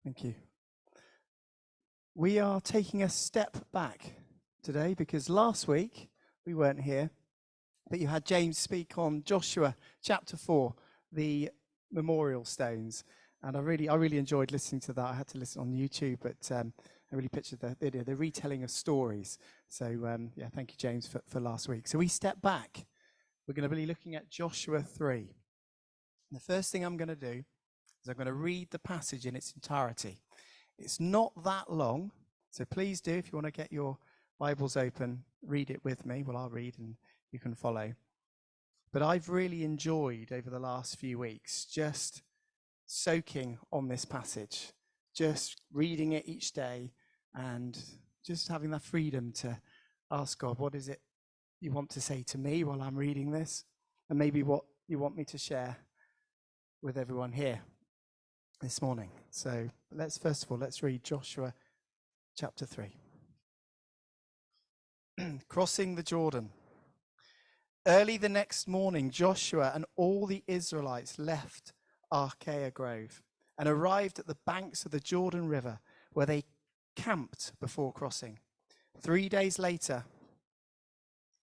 Thank you. We are taking a step back today because last week we weren't here, but you had James speak on Joshua chapter 4, the memorial stones. And I really enjoyed listening to that. I had to listen on YouTube, but I really pictured the video, the retelling of stories. So yeah, thank you, James, for last week. So we step back. We're going to be looking at Joshua 3. And the first thing I'm going to do is I'm going to read the passage in its entirety. It's not that long, so please do, if you want to get your Bibles open, read it with me. Well, I'll read and you can follow. But I've really enjoyed over the last few weeks just soaking on this passage, just reading it each day and just having that freedom to ask God, what is it you want to say to me while I'm reading this? And maybe what you want me to share with everyone here this morning. So let's first of all, let's read Joshua chapter 3. Crossing the Jordan. Early the next morning, Joshua and all the Israelites left Archaea Grove and arrived at the banks of the Jordan River, where they camped before crossing. 3 days later,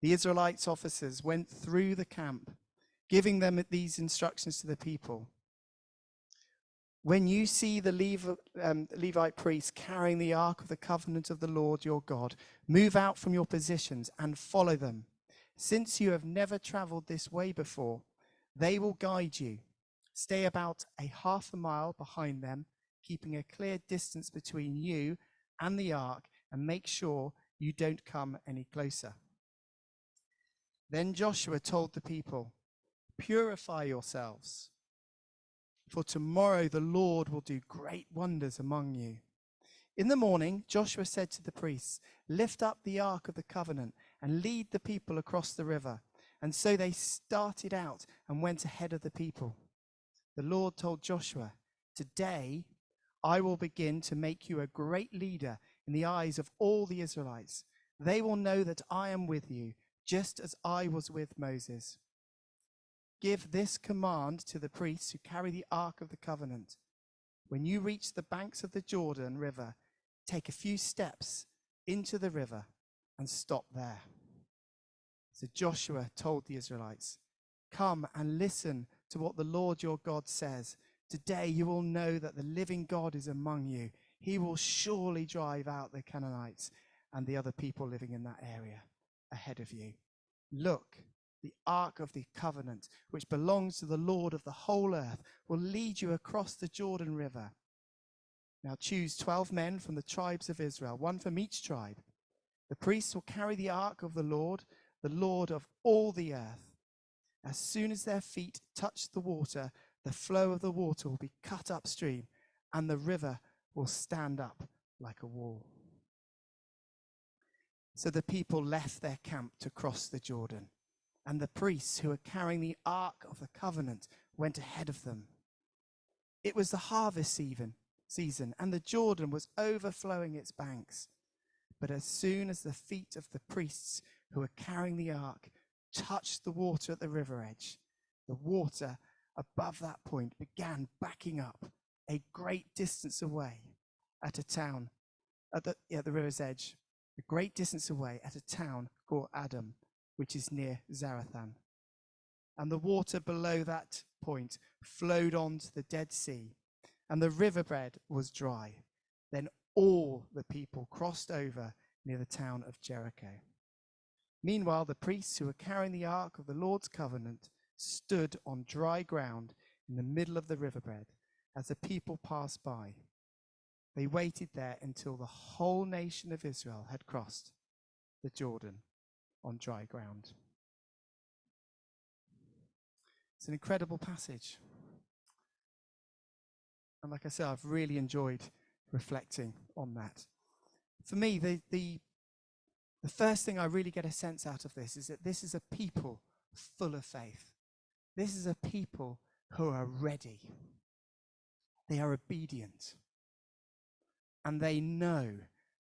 the Israelites' officers went through the camp, giving them these instructions to the people. When you see the Levite priests carrying the Ark of the Covenant of the Lord your God, move out from your positions and follow them. Since you have never traveled this way before, they will guide you. Stay about a half a mile behind them, keeping a clear distance between you and the Ark, and make sure you don't come any closer. Then Joshua told the people, purify yourselves, for tomorrow the Lord will do great wonders among you. In the morning, Joshua said to the priests, lift up the Ark of the Covenant and lead the people across the river. And so they started out and went ahead of the people. The Lord told Joshua, today I will begin to make you a great leader in the eyes of all the Israelites. They will know that I am with you, just as I was with Moses. Give this command to the priests who carry the Ark of the Covenant. When you reach the banks of the Jordan River, take a few steps into the river and stop there. So Joshua told the Israelites, come and listen to what the Lord your God says. Today you will know that the living God is among you. He will surely drive out the Canaanites and the other people living in that area ahead of you. Look, the Ark of the Covenant, which belongs to the Lord of the whole earth, will lead you across the Jordan River. Now choose 12 men from the tribes of Israel, one from each tribe. The priests will carry the Ark of the Lord of all the earth. As soon as their feet touch the water, the flow of the water will be cut upstream, and the river will stand up like a wall. So the people left their camp to cross the Jordan, and the priests who were carrying the Ark of the Covenant went ahead of them. It was the harvest season, and the Jordan was overflowing its banks. But as soon as the feet of the priests who were carrying the Ark touched the water at the river edge, the water above that point began backing up a great distance away at a town, at the river's edge, a great distance away at a town called Adam, which is near Zarethan. And the water below that point flowed on to the Dead Sea, and the riverbed was dry. Then all the people crossed over near the town of Jericho. Meanwhile, the priests who were carrying the Ark of the Lord's covenant stood on dry ground in the middle of the riverbed as the people passed by. They waited there until the whole nation of Israel had crossed the Jordan on dry ground. It's an incredible passage. And like I said, I've really enjoyed reflecting on that. For me, the first thing I really get a sense out of this is that this is a people full of faith. This is a people who are ready. They are obedient. And they know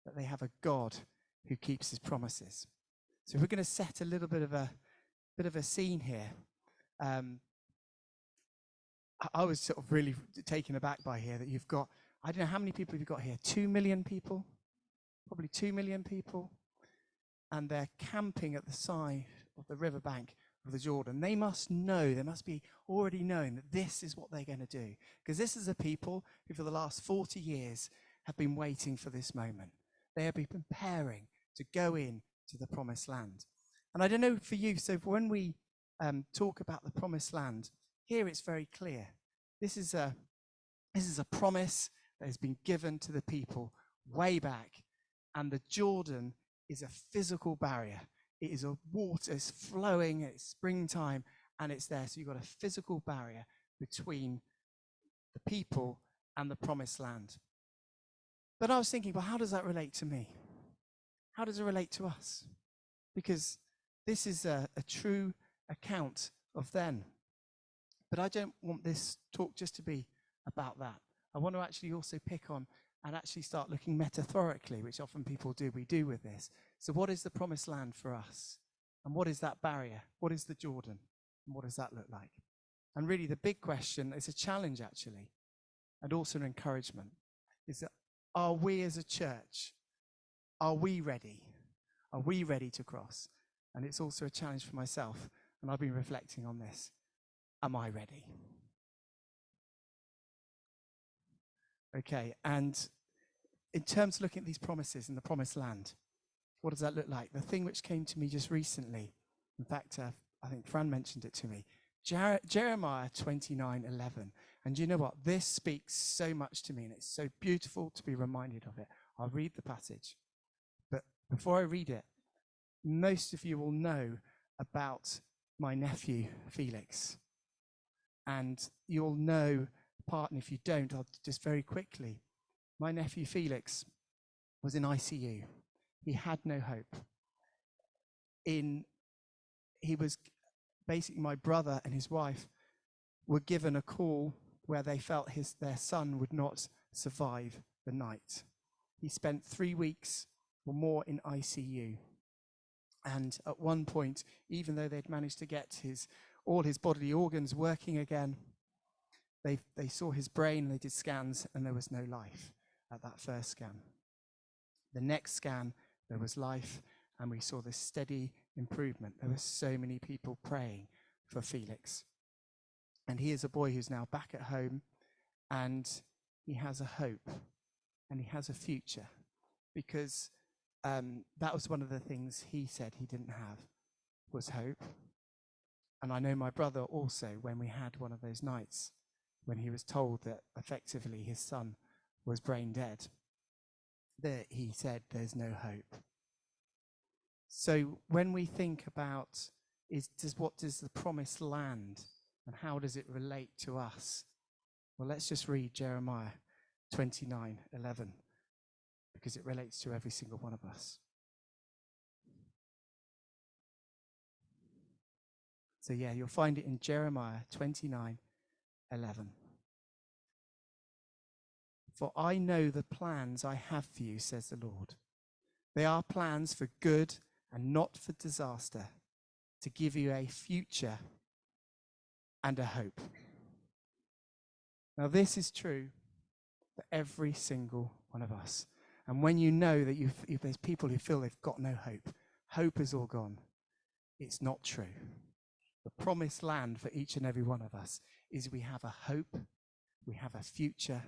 that they have a God who keeps his promises. So we're going to set a little bit of a scene here. I was sort of really taken aback by here that you've got I don't know how many people have you got here. 2 million people, probably 2 million people. And they're camping at the side of the riverbank of the Jordan. They must know, they must be already knowing that this is what they're going to do. Because this is a people who for the last 40 years have been waiting for this moment. They have been preparing to go in to the promised land. And I don't know for you, so when we talk about the promised land, here it's very clear. This is a promise that has been given to the people way back. And the Jordan is a physical barrier. It is a water, it's flowing, it's springtime, and it's there. So you've got a physical barrier between the people and the promised land. But I was thinking, well, how does that relate to me? How does it relate to us? Because this is a true account of then. But I don't want this talk just to be about that. I want to actually also pick on and actually start looking metaphorically, which often people do. We do with this. So what is the promised land for us? And what is that barrier? What is the Jordan? And what does that look like? And really the big question is a challenge actually, and also an encouragement, is that are we as a church, are we ready? Are we ready to cross? And it's also a challenge for myself, and I've been reflecting on this. Am I ready? Okay, and in terms of looking at these promises in the promised land, what does that look like? The thing which came to me just recently, in fact, I think Fran mentioned it to me, Jeremiah 29:11. And you know what? This speaks so much to me, and it's so beautiful to be reminded of it. I'll read the passage. But before I read it, most of you will know about my nephew, Felix. And you'll know part, and if you don't, I'll just very quickly. My nephew, Felix, was in ICU. He had no hope. He was basically, my brother and his wife were given a call where they felt their son would not survive the night. He spent 3 weeks or more in ICU. And at one point, even though they'd managed to get all his bodily organs working again, they saw his brain, they did scans, and there was no life at that first scan. The next scan, there was life, and we saw this steady improvement. There were so many people praying for Felix. And he is a boy who's now back at home, and he has a hope, and he has a future, because that was one of the things he said he didn't have, was hope. And I know my brother also, when we had one of those nights, when he was told that effectively his son was brain dead, that he said there's no hope. So when we think about what does the promised land and how does it relate to us? Well, let's just read Jeremiah 29:11, because it relates to every single one of us. So yeah, you'll find it in Jeremiah 29:11. For I know the plans I have for you, says the Lord. They are plans for good and not for disaster, to give you a future and a hope. Now, this is true for every single one of us. And when you know that there's people who feel they've got no hope, hope is all gone, it's not true. The promised land for each and every one of us is we have a hope, we have a future,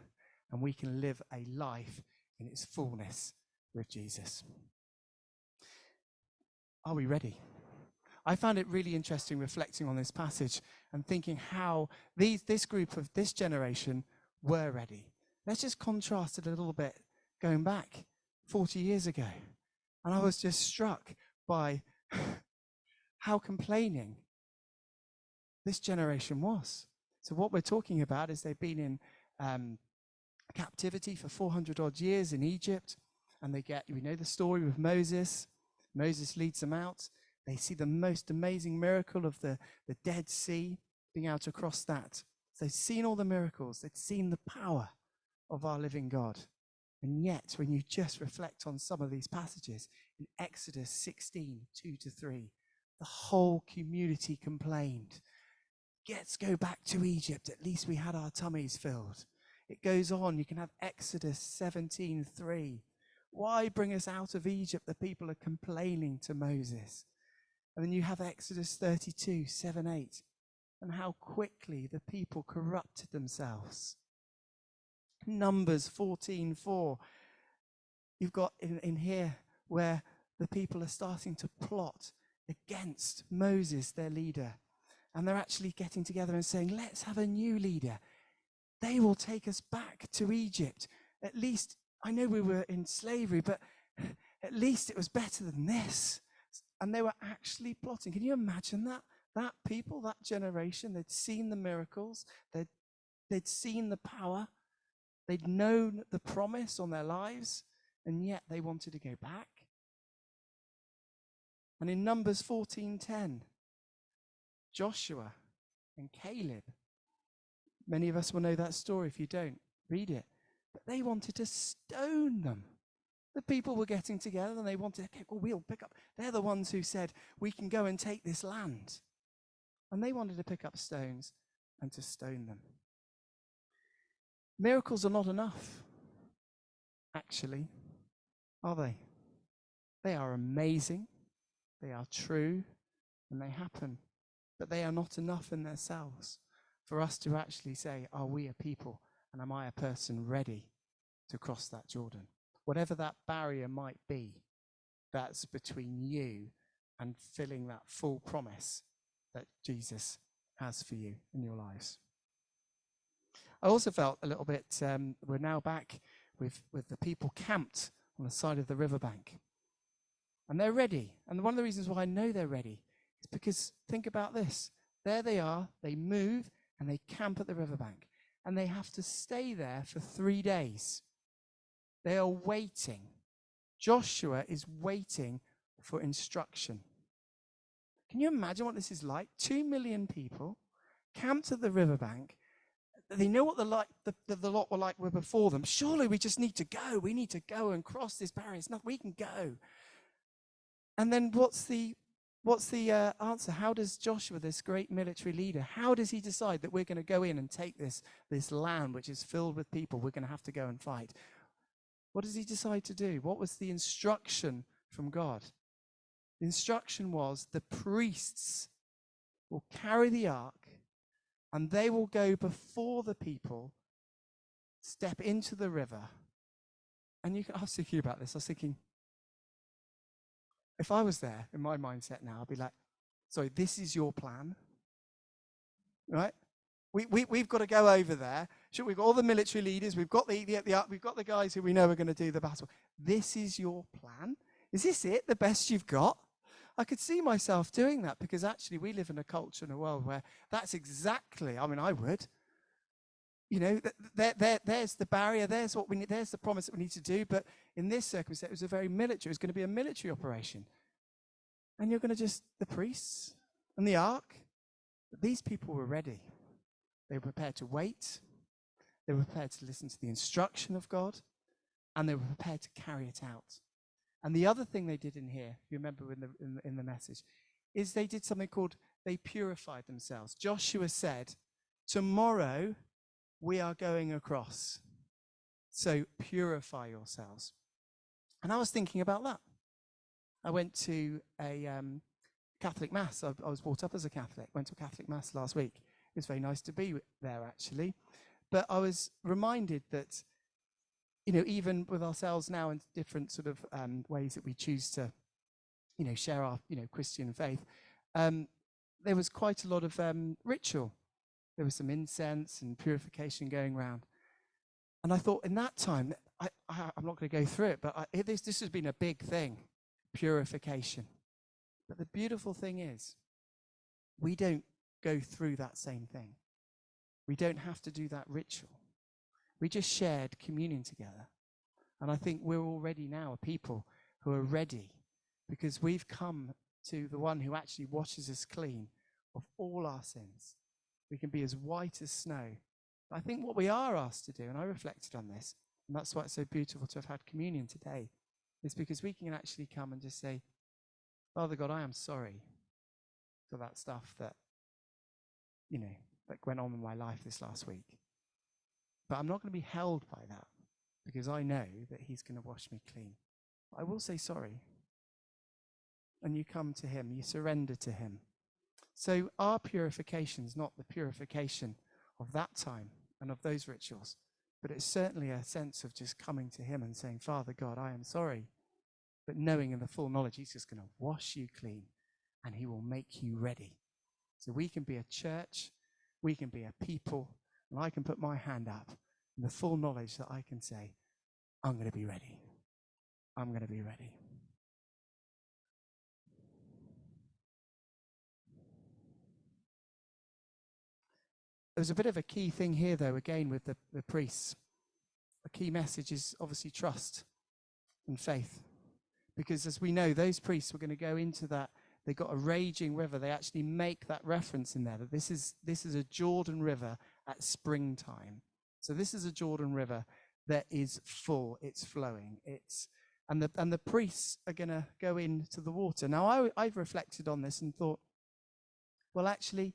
and we can live a life in its fullness with Jesus. Are we ready? I found it really interesting reflecting on this passage and thinking how this group of this generation were ready. Let's just contrast it a little bit going back 40 years ago. And I was just struck by how complaining this generation was. So what we're talking about is they've been in captivity for 400 odd years in Egypt, and we know the story with Moses. Moses leads them out. They see the most amazing miracle of the Dead Sea, being able to cross that. So they've seen all the miracles. They've seen the power of our living God. And yet, when you just reflect on some of these passages, in Exodus 16:2-3, the whole community complained. Let's go back to Egypt. At least we had our tummies filled. It goes on. You can have Exodus 17:3. Why bring us out of Egypt? The people are complaining to Moses. And then you have Exodus 32:7-8, and how quickly the people corrupted themselves. Numbers 14:4. You've got in here where the people are starting to plot against Moses, their leader. And they're actually getting together and saying, let's have a new leader. They will take us back to Egypt. At least, I know we were in slavery, but at least it was better than this. And they were actually plotting. Can you imagine that? That people, that generation, they'd seen the miracles. They'd seen the power. They'd known the promise on their lives. And yet they wanted to go back. And in Numbers 14:10, Joshua and Caleb, many of us will know that story. If you don't, read it. But they wanted to stone them. The people were getting together and they wanted, okay, well, we'll pick up. They're the ones who said, we can go and take this land. And they wanted to pick up stones and to stone them. Miracles are not enough, actually, are they? They are amazing. They are true, and they happen, but they are not enough in themselves for us to actually say, are we a people, and am I a person ready to cross that Jordan? Whatever that barrier might be, that's between you and filling that full promise that Jesus has for you in your lives. I also felt a little bit, we're now back with the people camped on the side of the riverbank. And they're ready. And one of the reasons why I know they're ready is because, think about this. There they are, they move, and they camp at the riverbank. And they have to stay there for 3 days. They are waiting. Joshua is waiting for instruction. Can you imagine what this is like? 2 million people camped at the riverbank. They know what the lot were before them. Surely we just need to go. We need to go and cross this barrier. It's not, we can go. And then what's the answer? How does Joshua, this great military leader, how does he decide that we're going to go in and take this land which is filled with people we're going to have to go and fight? What does he decide to do? What was the instruction from God? The instruction was the priests will carry the ark and they will go before the people, step into the river. And I was thinking about this. I was thinking, if I was there in my mindset now, I'd be like, sorry, this is your plan, right? We've got to go over there. We've got all the military leaders. We've got we've got the guys who we know are going to do the battle. This is your plan? Is this it, the best you've got? I could see myself doing that because actually we live in a culture and a world where that's exactly, I mean, I would. You know, there's the barrier, there's what we need, there's the promise that we need to do. But in this circumstance, it was a very military, it was going to be a military operation. And you're going to the priests and the ark. But these people were ready. They were prepared to wait. They were prepared to listen to the instruction of God. And they were prepared to carry it out. And the other thing they did in here, if you remember in the message, is they did something called, they purified themselves. Joshua said, tomorrow we are going across. So purify yourselves. And I was thinking about that. I went to a Catholic Mass. I was brought up as a Catholic. Went to a Catholic Mass last week. It was very nice to be there, actually. But I was reminded that, you know, even with ourselves now in different sort of ways that we choose to, you know, share our, you know, Christian faith, there was quite a lot of ritual. There was some incense and purification going around. And I thought in that time, I'm not going to go through it, but this has been a big thing, purification. But the beautiful thing is, we don't go through that same thing. We don't have to do that ritual. We just shared communion together. And I think we're already now a people who are ready because we've come to the one who actually washes us clean of all our sins. We can be as white as snow. I think what we are asked to do, and I reflected on this, and that's why it's so beautiful to have had communion today, is because we can actually come and just say, Father God, I am sorry for that stuff that, you know, that went on in my life this last week. But I'm not going to be held by that, because I know that he's going to wash me clean. I will say sorry. And you come to him, you surrender to him. So our purification is not the purification of that time and of those rituals, but it's certainly a sense of just coming to him and saying, Father God, I am sorry. But knowing in the full knowledge, he's just going to wash you clean and he will make you ready. So we can be a church, we can be a people, and I can put my hand up in the full knowledge that I can say, I'm going to be ready. I'm going to be ready. There's a bit of a key thing here, though, again, with the priests. A key message is obviously trust and faith. Because as we know, those priests were going to go into that. They got a raging river. They actually make that reference in there, that this is a Jordan River at springtime. So this is a Jordan River that is full. It's flowing. And the priests are going to go into the water. Now, I've reflected on this and thought, well, actually,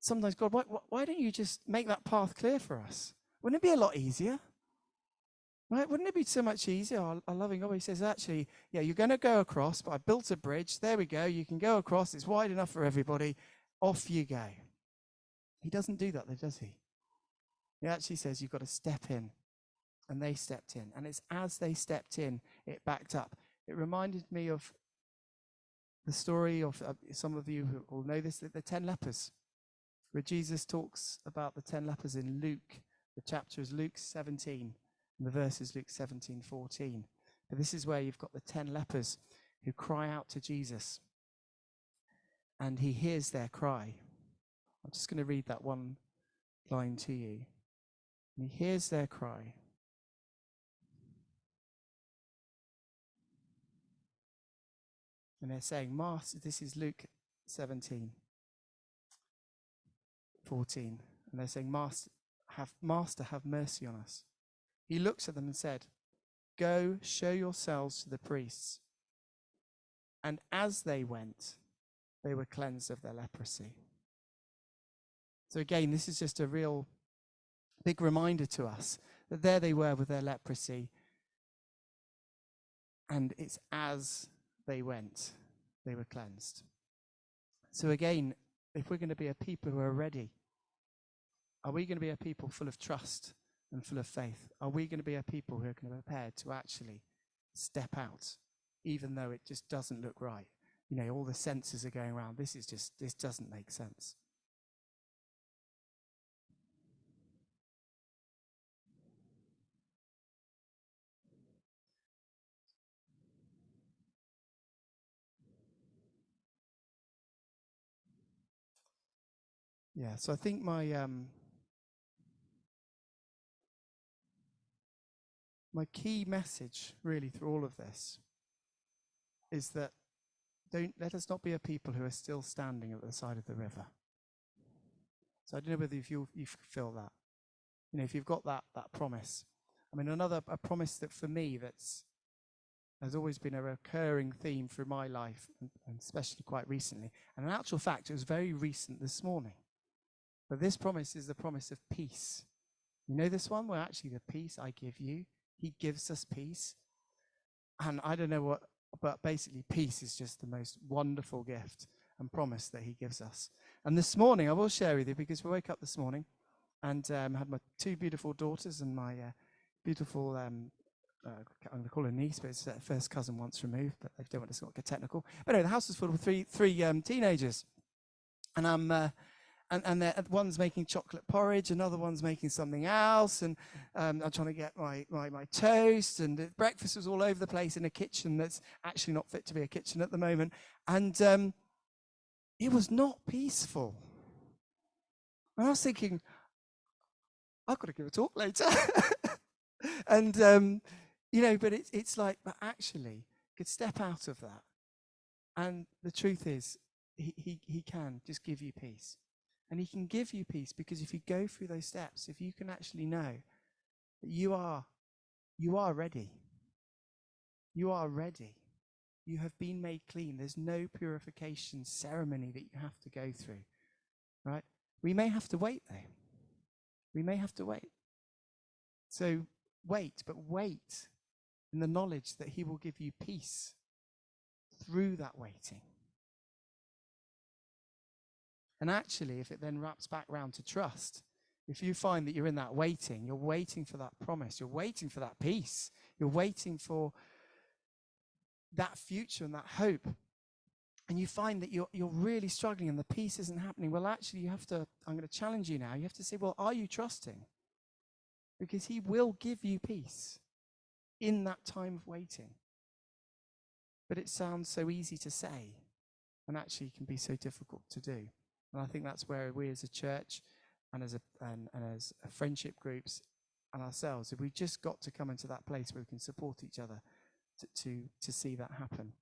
sometimes, God, why don't you just make that path clear for us? Wouldn't it be a lot easier? Right? Wouldn't it be so much easier? Our loving God, he says, actually, yeah, you're going to go across, but I built a bridge. There we go. You can go across. It's wide enough for everybody. Off you go. He doesn't do that, though, does he? He actually says you've got to step in. And they stepped in. And it's as they stepped in, it backed up. It reminded me of the story of some of you who will know this, the 10 lepers, where Jesus talks about the 10 lepers in Luke. The chapter is Luke 17. And the verse is Luke 17:14. But this is where you've got the 10 lepers who cry out to Jesus. And he hears their cry. I'm just going to read that one line to you. And he hears their cry. And they're saying, Master, this is Luke 17:14. And they're saying, Master, have mercy on us. He looks at them and said, Go, show yourselves to the priests. And as they went, they were cleansed of their leprosy. So again, this is just a real big reminder to us that there they were with their leprosy. And it's as they went, they were cleansed. So again, if we're going to be a people who are ready, are we going to be a people full of trust and full of faith? Are we going to be a people who are going to be prepared to actually step out, even though it just doesn't look right? You know, all the senses are going around. This doesn't make sense. Yeah, so I think my key message really through all of this is that let us not be a people who are still standing at the side of the river. So I don't know whether you feel that. You know, if you've got that promise. I mean, a promise that for me has always been a recurring theme through my life, and especially quite recently. And in actual fact, it was very recent this morning. But this promise is the promise of peace. You know this one, where actually the peace I give you, he gives us peace. And I don't know what, but basically peace is just the most wonderful gift and promise that he gives us. And this morning, I will share with you, because we woke up this morning and had my two beautiful daughters and my beautiful, I'm going to call her niece, but it's first cousin once removed, but I don't want to get technical. But anyway, the house was full of three teenagers. And and one's making chocolate porridge, another one's making something else, and I'm trying to get my toast, and the breakfast was all over the place in a kitchen that's actually not fit to be a kitchen at the moment, and it was not peaceful. And I was thinking, I've got to give a talk later, and you know, but it's like, but actually, could step out of that, and the truth is, he can just give you peace. And he can give you peace because if you go through those steps, if you can actually know that you are ready. You are ready. You have been made clean. There's no purification ceremony that you have to go through, right? We may have to wait, though. We may have to wait. So wait, but wait in the knowledge that he will give you peace through that waiting. And actually, if it then wraps back round to trust, if you find that you're in that waiting, you're waiting for that promise, you're waiting for that peace, you're waiting for that future and that hope, and you find that you're really struggling and the peace isn't happening, well, actually, you have to, I'm going to challenge you now, you have to say, well, are you trusting? Because he will give you peace in that time of waiting. But it sounds so easy to say, and actually can be so difficult to do. And I think that's where we as a church and as a friendship groups and ourselves, if we just got to come into that place where we can support each other to see that happen.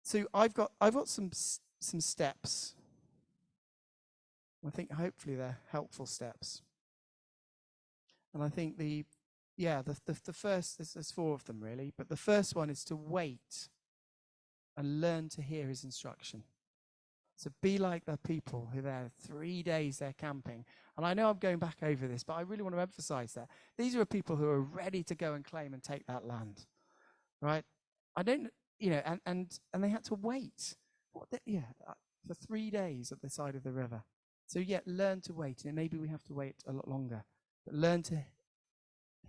So I've got some steps. I think hopefully they're helpful steps. And I think the first, there's 4 of them really, but the first one is to wait and learn to hear his instruction. So be like the people who are there 3 days, they're camping. And I know I'm going back over this, but I really want to emphasize that. These are people who are ready to go and claim and take that land, right? I don't, and they had to wait for 3 days at the side of the river. So learn to wait. And maybe we have to wait a lot longer, but learn to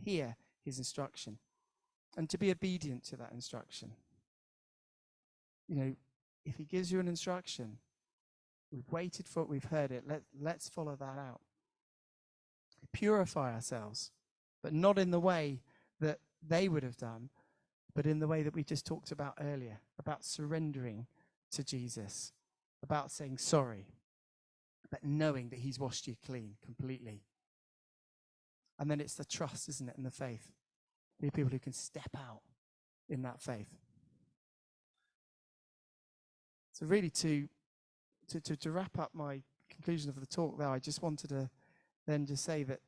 hear his instruction and to be obedient to that instruction. If he gives you an instruction, we've waited for it, we've heard it, let's follow that out. Purify ourselves, but not in the way that they would have done, but in the way that we just talked about earlier, about surrendering to Jesus, about saying sorry, but knowing that he's washed you clean completely. And then it's the trust, isn't it, and the faith. Be people who can step out in that faith. So really to wrap up my conclusion of the talk there, I just wanted to then just say that,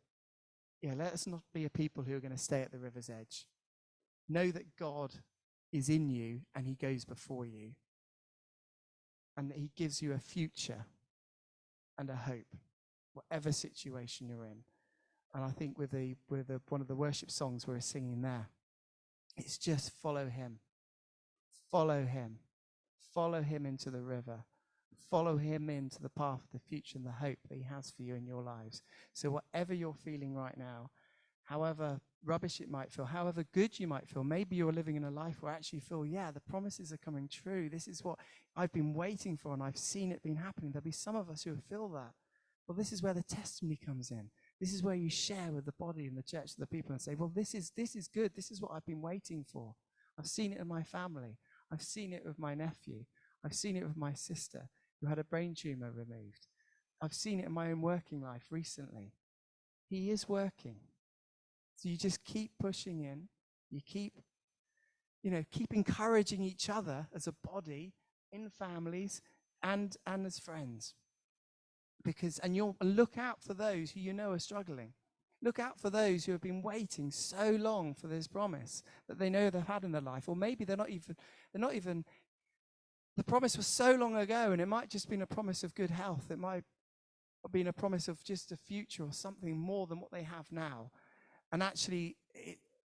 let us not be a people who are going to stay at the river's edge. Know that God is in you and he goes before you. And that he gives you a future and a hope, whatever situation you're in. And I think with one of the worship songs we were singing there, it's just follow him. Follow him. Follow him into the river. Follow him into the path of the future and the hope that he has for you in your lives. So whatever you're feeling right now, however rubbish it might feel, however good you might feel, maybe you're living in a life where actually you feel, the promises are coming true. This is what I've been waiting for and I've seen it been happening. There'll be some of us who feel that. Well, this is where the testimony comes in. This is where you share with the body and the church, the people, and say, well, this is good. This is what I've been waiting for. I've seen it in my family. I've seen it with my nephew. I've seen it with my sister who had a brain tumor removed. I've seen it in my own working life recently. He is working. So you just keep pushing in. You keep encouraging each other as a body, in families, and as friends. And you'll look out for those who are struggling. Look out for those who have been waiting so long for this promise that they know they've had in their life. Or maybe they're not even, the promise was so long ago and it might just been a promise of good health. It might have been a promise of just a future or something more than what they have now. And actually,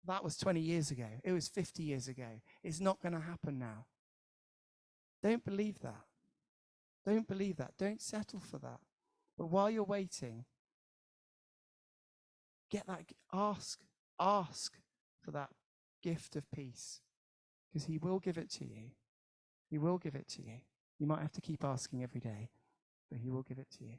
that was 20 years ago. It was 50 years ago. It's not going to happen now. Don't believe that. Don't believe that. Don't settle for that. But while you're waiting, ask for that gift of peace, because he will give it to you. He will give it to you. You might have to keep asking every day, but he will give it to you.